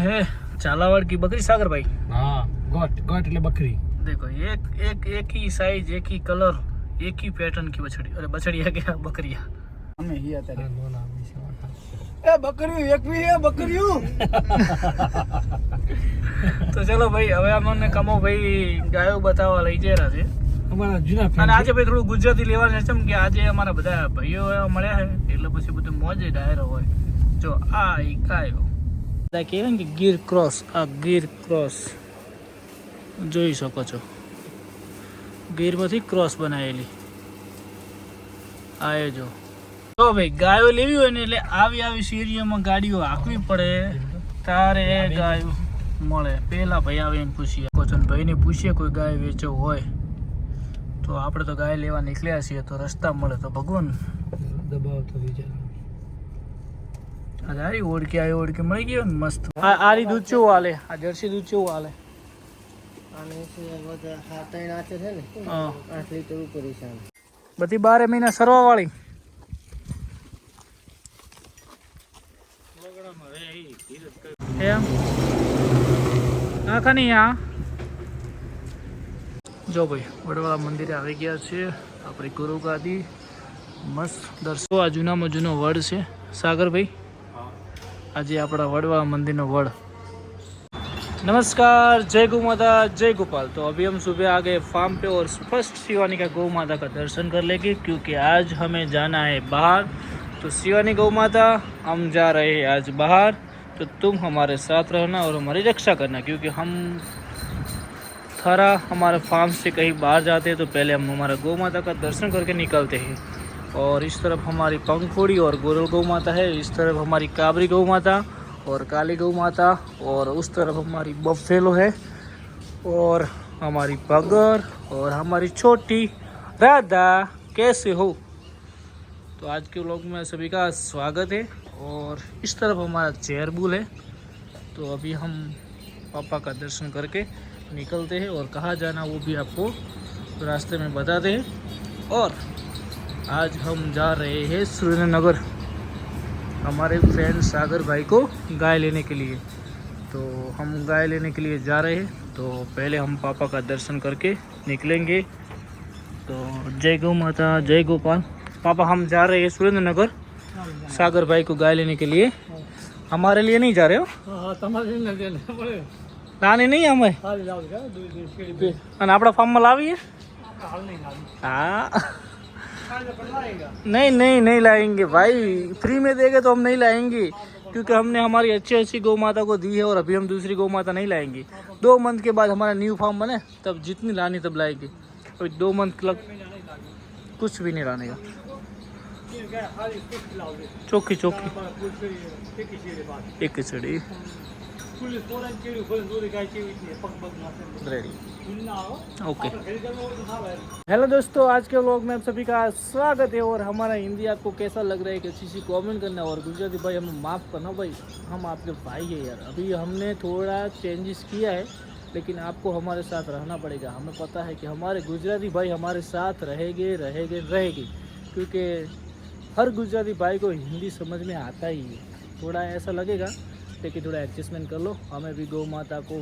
है झालावाड़ की बकरी सागर भाई। हाँ, गोट गोट એટલે બકરી। देखो एक ही साइज, एक ही कलर, एक ही पैटर्न की बछड़ी। अरे बछड़िया क्या, बकरिया। અમે હી હતા એ બકરીઓ એક બી હે બકરીઓ। તો ચલો ભાઈ, હવે અમને કમો ભાઈ ગાયો બતાવવા લઈ જઈ રહ્યા છે અમારા જૂના અને ફ્રેન્ડ આજે ભાઈ થોડું ગુજરાતી લેવાનું છે કેમ કે આજે અમારા બધા ભાઈઓ એવા મળ્યા છે એટલે પછી બધું મોજ ડાયરો હોય। જો આ ઈ ગાયો બધા કહેવાય ને કે ગીર ક્રોસ, આ ગીર ક્રોસ જોઈ શકો છો, ગીરમાંથી ક્રોસ બનાવેલી આ એ જો। તો ભાઈ ગાયો લેવી હોય ને એટલે આવી શેરીઓમાં ગાડીઓ હાંકવી પડે તારે ગાયો મળે। પેલા ભાઈ આવે એને પૂછીએ, ભાઈને પૂછીએ કોઈ ગાય વેચવું હોય તો આપણે તો ગાય લેવા નીકળ્યા છીએ તો રસ્તા મળે તો ભગવાન દબાવ તો વિચાર। આ ઓળખી મળી ગયો ને મસ્ત। આ દૂધ કેવું હાલે? આ જર્સી દૂધ કેવું હાલે? અને બધા હા ત્રણ આચે છે ને હા 8 લીટર ઉપર ઈશાન બધી 12 મહિના સરવા વાળી। એમ આખાની આ જો ભાઈ વડવાળા મંદિરે આવી ગયા છે આપણી ગુરુ ગાદી મસ્ત દર્શો। આ જૂનામાં જૂનો વડ છે સાગરભાઈ, આજે આપણા વડવાળા મંदिर वड़। नमस्कार, जय गौ माता, जय गोपाल। तो अभी हम सुबह आ गए फार्म पे और फर्स्ट शिवानी का गौ माता का दर्शन कर लेंगे क्योंकि आज हमें जाना है बाहर। तो शिवानी गौ माता हम जा रहे हैं आज बाहर, तो तुम हमारे साथ रहना और हमारी रक्षा करना क्योंकि हम थारा हमारे फार्म से कहीं बाहर जाते हैं तो पहले हम हमारा गौ माता का दर्शन करके निकलते हैं। और इस तरफ हमारी पंखुड़ी और गोरल गौ माता है, इस तरफ हमारी काबरी गौ माता और काली गौ माता, और उस तरफ हमारी बफेलो है और हमारी बगर और हमारी छोटी राधा। कैसे हो? तो आज के व्लॉग में सभी का स्वागत है। और इस तरफ हमारा चेयरबुल है। तो अभी हम पापा का दर्शन करके निकलते हैं और कहाँ जाना वो भी आपको रास्ते में बताते हैं। और आज हम जा रहे हैं सुरेंद्रनगर हमारे फ्रेंड सागर भाई को गाय लेने के लिए। तो हम गाय लेने के लिए जा रहे हैं, तो पहले हम पापा का दर्शन करके निकलेंगे। तो जय गौ माता, जय गोपाल। पापा हम जा रहे हैं सुरेंद्रनगर सागर भाई को गाय लेने के लिए। हमारे लिए नहीं जा रहे हो? હા તમારે એને દેને પડે लाने नहीं हमें? હાલ લાવ કે દૂધ સીડી पे અને આપણા ફાર્મમાં લાવીએ? હાલ નહીં લાવ हाँ હાલ પર લાયેગા नहीं लाएंगे भाई, फ्री में देंगे तो हम नहीं लाएंगे क्योंकि हमने हमारी अच्छी गौ माता को दी है और अभी हम दूसरी गौ माता नहीं लाएंगे। 2 मंथ के बाद हमारा न्यू फार्म बने तब जितनी लानी तब लाएंगे। अभी 2 मंथ लग कुछ भी नहीं लाने का। ચોખ્ખી એક ખીચડી रेडी। ओके हेलो दोस्तों, आज के व्लॉग में आप सभी का स्वागत है। और हमारा हिंदी आपको कैसा लग रहा है कि किसी कमेंट करना, और गुजराती भाई हमें माफ़ करना भाई, हम आपके भाई है यार। अभी हमने थोड़ा चेंजेस किया है लेकिन आपको हमारे साथ रहना पड़ेगा। हमें पता है कि हमारे गुजराती भाई हमारे साथ रहेंगे क्योंकि हर गुजराती भाई को हिंदी समझ में आता ही है। थोड़ा ऐसा लगेगा लेकिन थोड़ा एडजस्टमेंट कर लो। हमें भी गौ माता को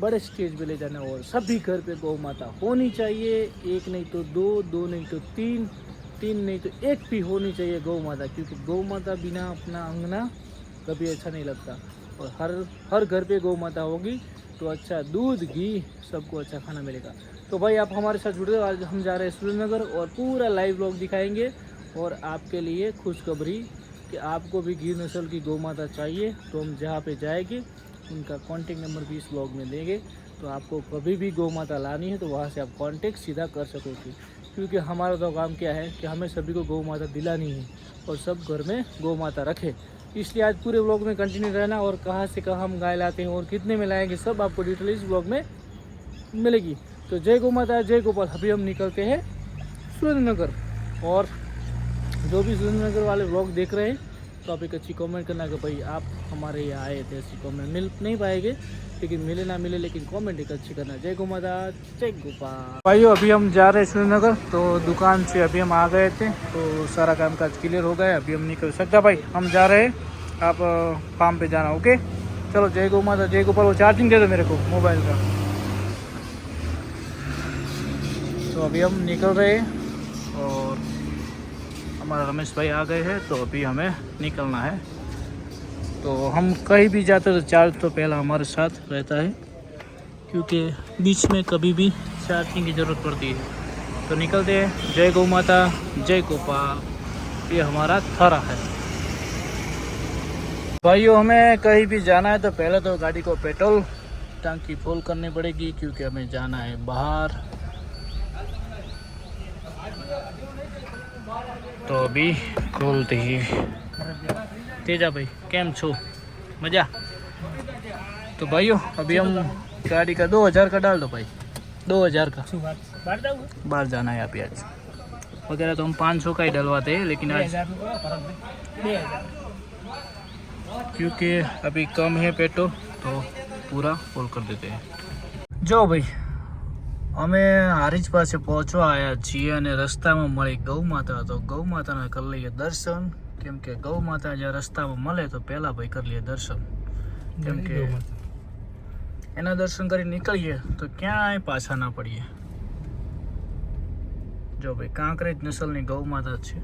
बड़े स्टेज पे ले जाना और सभी घर पे गौ माता होनी चाहिए। 1 नहीं तो 2, 2 नहीं तो 3, 3 नहीं तो 1 भी होनी चाहिए गौ माता, क्योंकि गौ माता बिना अपना अंगना कभी अच्छा नहीं लगता। और हर घर पे गौ माता होगी तो अच्छा दूध घी सबको अच्छा खाना मिलेगा। तो भाई आप हमारे साथ जुड़े। आज हम जा रहे हैं सुरेंद्रनगर और पूरा लाइव व्लॉग दिखाएंगे और आपके लिए खुशखबरी कि आपको भी गिर नस्ल की गौ माता चाहिए तो हम जहाँ पे जाएंगे उनका कांटेक्ट नंबर भी इस व्लॉग में देंगे। तो आपको कभी भी गौ माता लानी है तो वहाँ से आप कांटेक्ट सीधा कर सकोगे, क्योंकि हमारा तो काम क्या है कि हमें सभी को गौ माता दिलानी है और सब घर में गौ माता रखे। इसलिए आज पूरे व्लॉग में कंटिन्यू रहना और कहाँ से कहाँ हम गाय लाते हैं और कितने में लाएंगे सब आपको डिटेल इस व्लॉग में मिलेगी। तो जय गौ माता, जय गोपाल। अभी हम निकलते हैं सुरेंद्रनगर। और जो भी सुरेंद्रनगर वाले व्लॉग देख रहे हैं तो आप एक अच्छी कमेंट करना कि भाई आप हमारे यहाँ आए थे। ऐसी कमेंट मिल नहीं पाएंगे लेकिन मिले ना मिले लेकिन कमेंट एक अच्छी करना। जय गौ माता, जय गोपाल। भाइयों अभी हम जा रहे हैं सुरेंद्रनगर, तो दुकान से अभी हम आ गए थे तो सारा काम काज क्लियर हो गया। अभी हम निकल सकता भाई, हम जा रहे हैं आप फार्म पे जाना। ओके चलो, जय गौ माता, जय गोपाल। वो चार्जिंग दे दो मेरे को मोबाइल का। तो अभी हम निकल रहे हैं और हमारा रमेश भाई आ गए हैं, तो अभी हमें निकलना है। तो हम कहीं भी जाते तो चार्ज तो पहला हमारे साथ रहता है, क्योंकि बीच में कभी भी चार्जिंग की ज़रूरत पड़ती है। तो निकलते हैं। जय गौ माता, जय गोपाल। ये हमारा थारा है भाइयों। हमें कहीं भी जाना है तो पहले तो गाड़ी को पेट्रोल टंकी फुल करनी पड़ेगी, क्योंकि हमें जाना है बाहर। तो अभी खोलते ही तेजा भाई केम छो मजा। तो भाइयों अभी हम गाड़ी का 2000 का डाल दो भाई, 2000 का। बाहर जाना है अभी। आज वगैरह तो हम 500 का ही डलवाते हैं, लेकिन आज क्योंकि अभी कम है पेट्रोल तो पूरा फुल कर देते हैं। जो भाई અમે હારીજ પાસે પહોંચવા આવ્યા છીએ અને રસ્તામાં મળી ગૌ માતા, તો ગૌ માતાના કરી લઈએ દર્શન, કેમ કે ગૌ માતા જ્યાં રસ્તામાં મળે તો પહેલાં ભાઈ કરી લઈએ દર્શન, કેમ કે એના દર્શન કરી નીકળીએ તો ક્યાંય પાછા ના પડીએ। જો ભાઈ કાંકરેજ નસલની ગૌ માતા છે,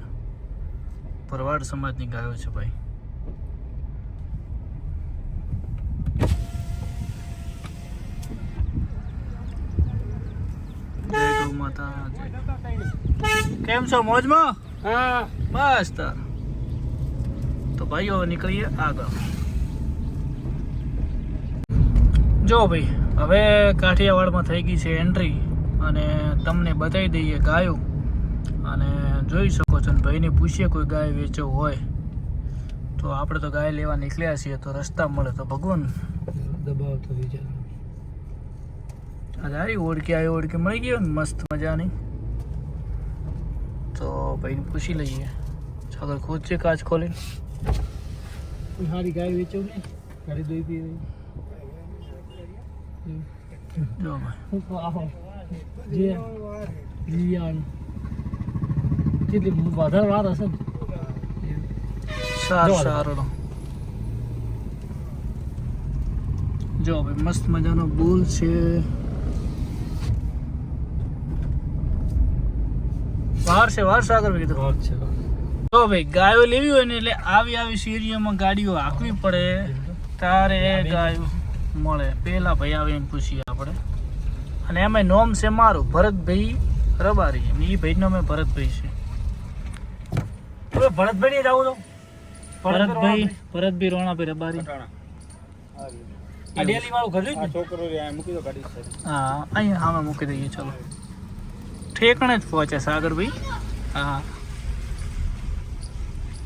ભરવાડ સમાજની ગાયો છે ભાઈ। જય ગૌ માતા, કેમ છો મોજમાં? હા બસ તાર। તો ભાઈઓ નીકળીએ આગળ। જો ભાઈ હવે કાઠિયાવાડમાં થઈ ગઈ છે એન્ટ્રી, અને તમને બતાવી દઈએ ગાયો, અને જોઈ શકો છો। ને ભાઈને પૂછીએ કોઈ ગાય વેચવું હોય તો આપણે તો ગાય લેવા નીકળ્યા છીએ, તો રસ્તા મળે તો ભગવાન દબાવ તો વિચાર હારી ઓળખી આવી ઓળખી મળી ગયો ને મસ્ત મજાની। તો ભાઈને પૂછી લઈએ। આગળ ખોદશે કાચ ખોલીને। સારી ગાય વેચો ને ગાડી દોઈ પી જો ભાઈ આહો જે લિયાન કેટલી વધારે વાર હશે ને સારો। જો ભાઈ મસ્ત મજાનો બુલ છે। વાર સાગર ભાઈ કીધું છે તો ભાઈ ગાયો લેવી હોય ને એટલે આવી શેરીઓમાં ગાડીઓ હાંકવી પડે તારે ગાયો મળે। પહેલા ભાઈ આવે એમ પૂછીએ આપણે, અને એમાં નોમ છે મારું ભરતભાઈ રબારી, એ ભાઈનો મેં ભરતભાઈ છે। ભરતભાઈ ને જાવું તો ભરતભાઈ રોણાભાઈ રબારી। અડિયાલી વાળું ઘર જ છોકરો મૂકી દો ગાડી। હા અહીંયા આમાં મૂકી દઈએ। ચલો ઠેકાણે જ પહોંચ્યા સાગરભાઈ। હા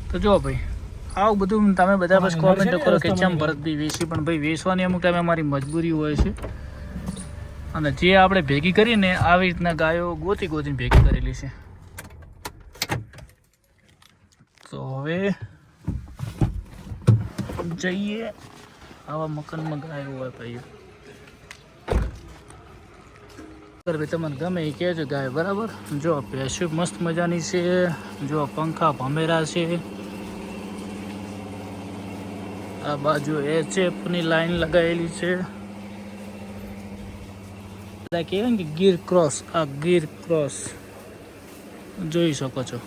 તો જો ભાઈ આવું બધું તમે બધા બસ કોમેન્ટ કરો કે ચમ ભરતભાઈ વેચી, પણ ભાઈ વેચવાની અમુક ટાઈમે અમારી મજબૂરી હોય છે, અને જે આપણે ભેગી કરીને આવી રીતના ગાયો ગોતીને ભેગી કરેલી છે। તો હવે જઈએ। આવા મકાનમાં ગાયો હોય ભાઈ, ભાઈ તમને ગમે એ કહેજો ગાય બરાબર। જો ભેંસું મસ્ત મજાની છે, જો પંખા ભમેરા છે। આ બાજુ HFની લાઈન લગાવેલી છે। કહેવાય ને કે ગીર ક્રોસ, આ ગીર ક્રોસ જોઈ શકો છો,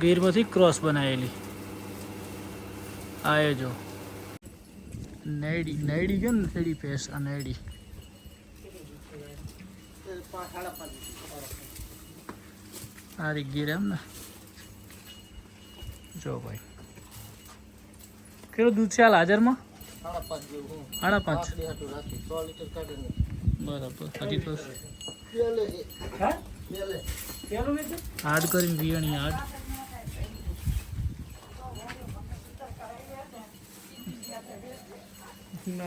ગીરમાંથી ક્રોસ બનાવેલી। આ એ જો નૈડી કે ને નૈડી ભેંસ, આ નૈડી સારી ગીર એમ ને। જો ભાઈ કેટલું દૂધ છે હાલ હાજરમાં? 5.5 બરાબર। હજી તો હાડ કરીને વિયાણી હાડ।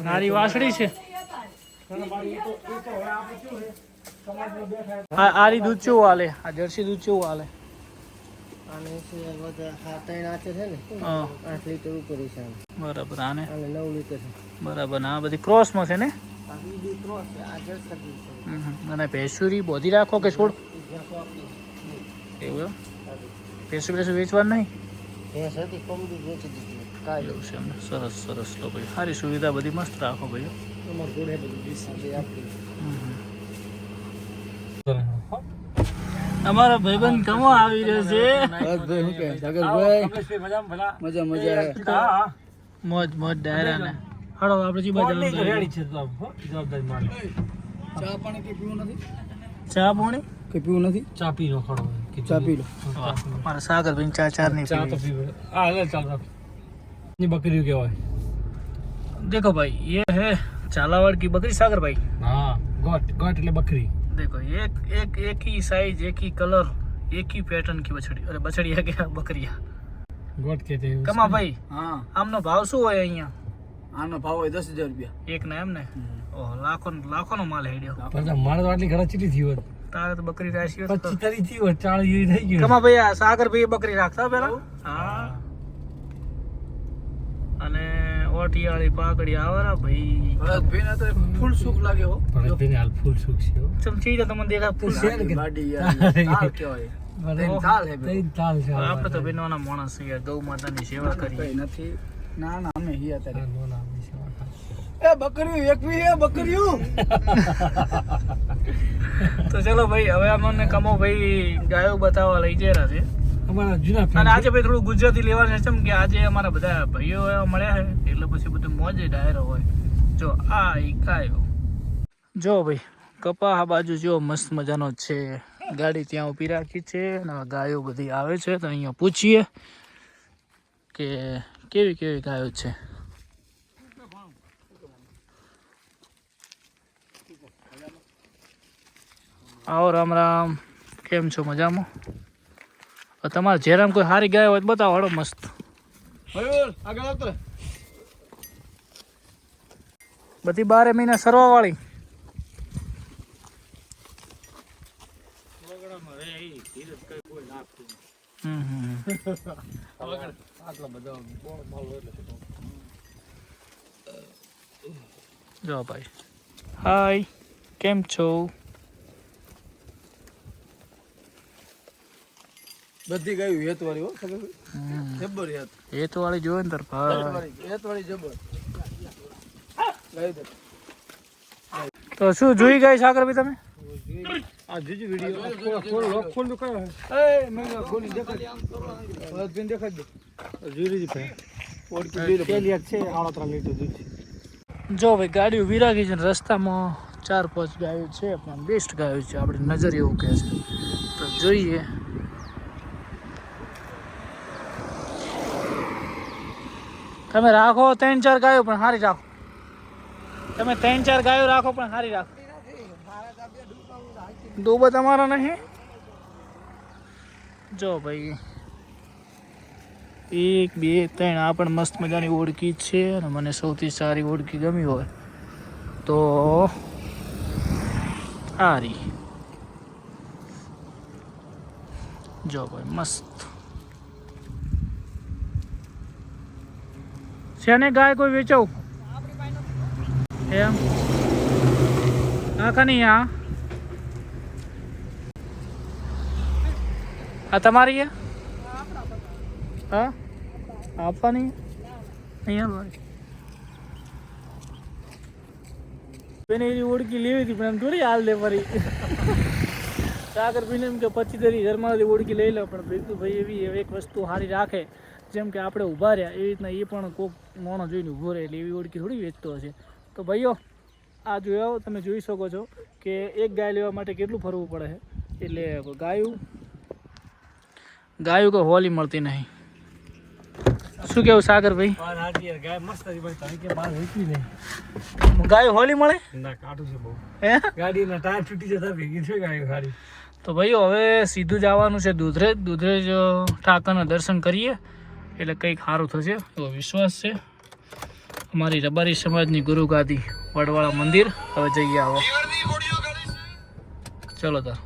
નારી વાસળી છે। આરી દૂધ કેવું હાલે? આ જર્સી દૂધ કેવું હાલે? અને સિવાય બધા હા 3 આચે છે ને હા 8 લીટર ઉપર છે બરાબર। આને અને 9 લીટર છે બરાબર। આ બધી ક્રોસમાં છે ને? આ બીજી ક્રોસ છે, આ જર્સી છે। અને ભેંસુરી બોધી રાખો કે છોડ? એવું એમ? ભેંસું વેચવાનું નહીં? ભેંસ હતી કોમડી વેચી દીધી। કાંઈ એવું છે એમને સરસ સરસ લો ભાઈ સારી સુવિધા બધી મસ્ત રાખો ભાઈ તમારે જોડે બધું ડીસી આપણી અમારા ભાઈબંધ કમો આવી રહ્યો છે ભાઈ શું કહે સાગરભાઈ મજા મજા મોજ મોજ ડાયરા ને હળો આપણે જી બાજુ ચા પાણી કઈ પીવું નથી ચા પાણી કઈ પીવું નથી ચા પી લો ખડો ચા પી લો મારા સાગર ભાઈ ચા ચાર નહીં ચા તો પીવી પીવે આ લે ચાલ રાખ ની બકરી કહેવાય देखो भाई ये है झालावाड़ की बकरी सागर भाई હા ગોટ ગોટ એટલે બકરી देखो एक ही साइज एक ही कलर एक ही पैटर्न की बछड़ी अरे बछड़ी है क्या बकरिया ગોટ કહેતે हैं कमा भाई હા આમનો ભાવ શું હોય અહીંયા આનો ભાવ હોય 10,000 રૂપિયા એક ના એમ ને ઓહ લાખો નો માલ હેડ્યો પણ મારે તો આટલી ઘણા ચીટી થી હોત તારે તો બકરી રાશી હોય તો 25 થી હોત 40 જેવી થઈ ગયું કમા ભાઈ આ સાગર ભાઈ બકરી રાખતા પેલા હા અને ઓટિયાળી પાકડી આવરા ભાઈ ભરતભાઈ ને તો ફૂલ સુખ લાગે હો પણ તેને હાલ ફૂલ સુખ છે હો. ચમચી તો તમને દેખા ફૂલ શેર કે ગાડી યાર તાલ કહેવાય તેન તાલ હે બે ત્રણ તાલ છે આપણે તો બેનવાના માણસ છીએ ગૌ માતાની સેવા કઈ કરીએ નથી ના ના અમે હી હતા આ નો નામ છે એ બકરીઓ એકવી હે બકરીઓ તો ચલો ભાઈ હવે અમને કમો ભાઈ ગાયો બતાવવા લઈ જઈ છે અમારા જૂના અને friend આજે ભાઈ થોડું ગુજરાતી લેવાનું છે કેમ કે આજે અમારા બધા ભાઈઓ એવા મળ્યા છે એટલે પછી બધું મોજે ડાયરો હોય જો આ ઈ ગાયો જો ભાઈ કપા આ બાજુ જો મસ્ત મજાનો છે ગાડી ત્યાં ઊભી રાખી છે અને આ ગાયો બધી આવે છે તો અહીંયા પૂછીએ કે કેવી કેવી ગાયો છે આવો રામ રામ કેમ છો મજામાં તમારે જેરામ કોઈ સારી ગાય હોય તો બતાવો હળો મસ્ત મયુર આગળ આવતો રહે. બધી 12 મહિના સરવા વાળી જો ભાઈ હાય કેમ છો બધી ગાયું હેત વાળી હો સાગરભાઈ જબર હેત એ તો વાળી જોવે ને તાર ભાઈ હેત વાળી જબર ગાયું તો તો શું જોઈ ગઈ સાગરભાઈ તમે આ જીજી વિડિયો ખોલ લોક ખોલ દો કયો એ મેં ખોલી દેખાડ ભરતભાઈ દેખાડ દે જીરી જી ભાઈ ઓળખી જોઈ લો પેલી છે 38 લીટર દૂધ જો ભાઈ ગાડી ઊભી રાખી છે ને રસ્તામાં 4-5 ગાયો છે પણ બેસ્ટ ગાયો છે આપણી નજર એવું કહે છે તો જોઈએ તમે રાખો 3-4 ગાયો પણ સારી રાખો તમે 3-4 ગાયો રાખો પણ સારી રાખો દોબા તમારા નહીં જો ભાઈ 1 2 3 આ પણ મસ્ત મજાની ઓળખી છે અને મને સૌથી સારી ઓળખી ગમી હોય તો આરી જો ભાઈ મસ્ત છે ને ગાય કોઈ વેચાવ એમ આખા નહીં આ તમારી છે હા આપવાની અહીંયા બેને એની ઓળખી લેવી હતી પણ એમ થોડી હાલ દે ફરી સાગર પીને એમ કે 25,000 ઓળખી લઈ લો પણ ભીખુ ભાઈ એવી એક વસ્તુ સારી રાખે જેમ કે આપણે ઊભા રહ્યા એવી રીતના એ પણ કોક મોણો જોઈને ઊભો રહે એટલે એવી ઓળખી થોડી વેચતો હશે તો ભાઈઓ આ જોયો તમે જોઈ શકો છો કે એક ગાય લેવા માટે કેટલું ફરવું પડે છે એટલે ગાયું કોઈ હોલી મળતી નહીં શું કેવું સાગર ભાઈ ગાય મસ્ત હતી ભાઈ તમે કે બાર વેચી નહીં ગાયું હોલી મળે ના કાટું છે બહુ હે ગાડીના ટાયર તૂટી જતા ભેગી છે ગાય ખાલી તો ભાઈઓ હવે સીધું જવાનું છે દુધરેજ ઠાકરના દર્શન કરીએ એટલે કંઈક સારું થશે એવો વિશ્વાસ છે અમારી રબારી સમાજની ગુરુ ગાદી વડવાળા મંદિર હવે જઈએ આવો ચલો તાર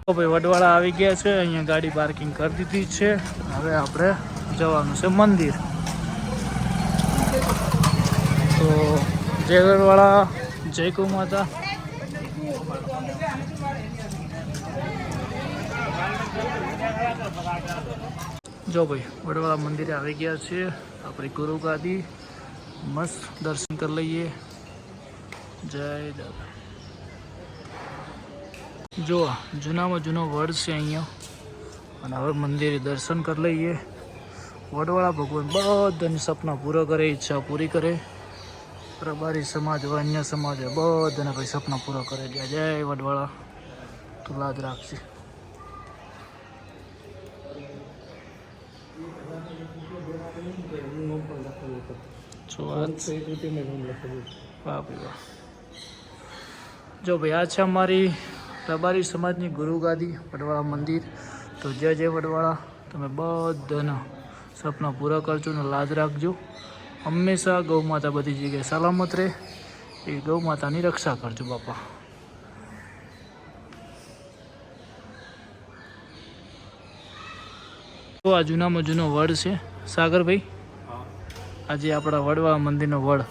તો ભાઈ વડવાળા આવી ગયા છે અહીંયા ગાડી પાર્કિંગ કરી દીધી છે હવે આપણે જવાનું છે મંદિર તો જય વડવાળા જય ગૌ માતા જો ભાઈ વડવાળા મંદિરે આવી ગયા છે આપણી ગુરુ ગાદી મસ્ત દર્શન કરી લઈએ જય દાદા જો જૂનામાં જૂનો વડ છે અહીંયા અને હવે મંદિરે દર્શન કરી લઈએ વડવાળા ભગવાન બધાની સપના પૂરા કરે ઈચ્છા પૂરી કરે પ્રભારી સમાજ હોય અન્ય સમાજ હોય બધાને ભાઈ સપના પૂરા કરે જય વડવાળા તું લાજ રાખશે જો ભાઈ આ છે અમારી રબારી સમાજની ગુરુ ગાદી વડવાળા મંદિર તો જય જય વડવાળા તમે બધાના સપના પૂરા કરજો ને લાજ રાખજો હંમેશા ગૌ માતા બધી જગ્યાએ સલામત રહે એ ગૌ માતાની રક્ષા કરજો બાપા તો આ જૂનામાં જૂનો વડ છે સાગરભાઈ આજે આપણા વડવા મંદિરનો વડ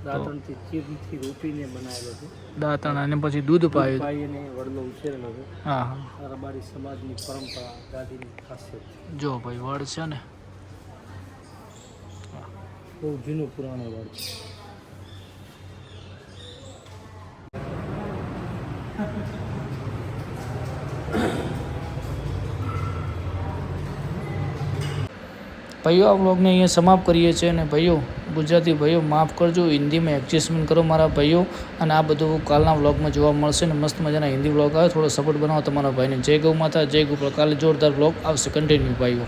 દાંતણથી ચીરથી રોપીને બનાવેલો છે દાંતણ અને પછી દૂધ પાયું પાઈને વડલો ઉછેરેલો છે હા હા રબારી સમાજની પરંપરા ગાદીની ખાસિયત જો ભાઈ વડ છે ને બહુ જૂનું પુરાણો વડ છે ભાઈઓ આ વ્લોગને અહીંયા સમાપ્ત કરીએ છીએ અને ભાઈઓ ગુજરાતી ભાઈઓ માફ કરજો હિન્દીમાં એડજસ્ટમેન્ટ કરો મારા ભાઈઓ અને આ બધું કાલના વ્લોગમાં જોવા મળશે ને મસ્ત મજાના હિન્દી વ્લોગ આવે થોડો સપોર્ટ બનાવો તમારા ભાઈને જય ગૌ માતા જય ગોપાલ કાલે જોરદાર વ્લોગ આવશે કન્ટિન્યુ ભાઈઓ